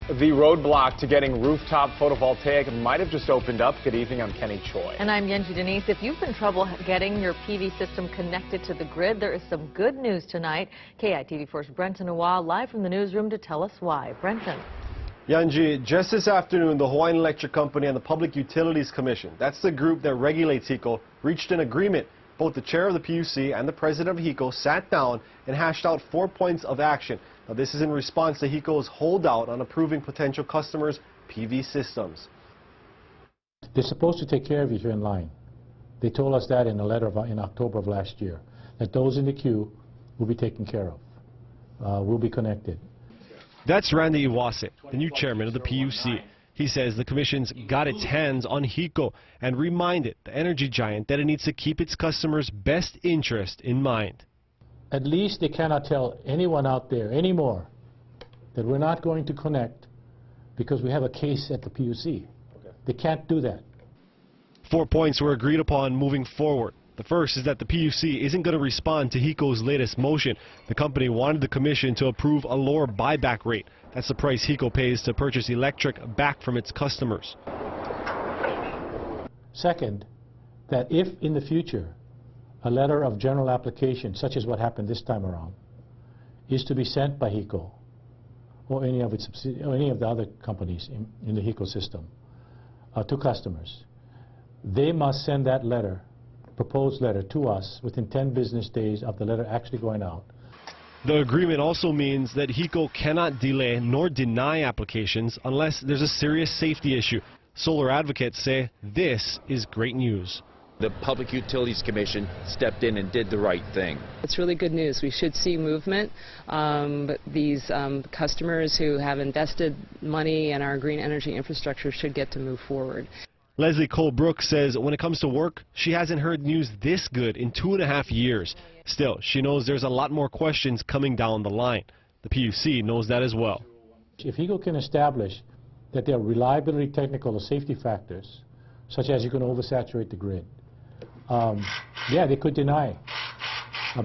The roadblock to getting rooftop photovoltaic might have just opened up. Good evening, I'm Kenny Choi. And I'm Yenji Denise. If you've been trouble getting your PV system connected to the grid, there is some good news tonight. KITV4's Brenton Awa live from the newsroom to tell us why. Brenton. Yenji, just this afternoon, the Hawaiian Electric Company and the Public Utilities Commission, that's the group that regulates HECO, reached an agreement. Both the chair of the PUC and the president of HECO sat down and hashed out 4 points of action. Now, this is in response to HECO's holdout on approving potential customers' PV systems. They're supposed to take care of you here in line. They told us that in a letter in October of last year, that those in the queue will be taken care of, will be connected. That's Randy Iwase, the new chairman of the PUC. He says the commission's got its hands on HECO and reminded the energy giant that it needs to keep its customers' best interest in mind. At least they cannot tell anyone out there anymore that we're not going to connect because we have a case at the PUC. They can't do that. 4 points were agreed upon moving forward. The first is that the PUC isn't going to respond to HECO's latest motion. The company wanted the commission to approve a lower buyback rate. That's the price HECO pays to purchase electric back from its customers. Second, that if in the future a letter of general application, such as what happened this time around, is to be sent by HECO or any of the other companies in the HECO system to customers, they must send that letter, proposed letter, to us within 10 business days of the letter actually going out. The agreement also means that HECO cannot delay nor deny applications unless there's a serious safety issue. Solar advocates say this is great news. The Public Utilities Commission stepped in and did the right thing. It's really good news. We should see movement. These customers who have invested money in our green energy infrastructure should get to move forward. Leslie Cole-Brooks says when it comes to work, she hasn't heard news this good in 2.5 years. Still, she knows there's a lot more questions coming down the line. The PUC knows that as well. If HECO can establish that there are reliability, technical, or safety factors, such as you can oversaturate the grid, yeah, they could deny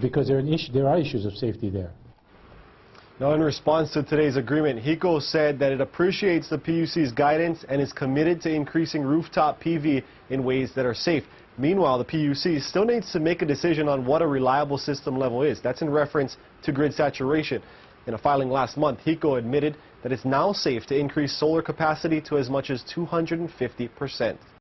because there are issues of safety there. Now, in response to today's agreement, HECO said that it appreciates the PUC's guidance and is committed to increasing rooftop PV in ways that are safe. Meanwhile, the PUC still needs to make a decision on what a reliable system level is. That's in reference to grid saturation. In a filing last month, HECO admitted that it's now safe to increase solar capacity to as much as 250%.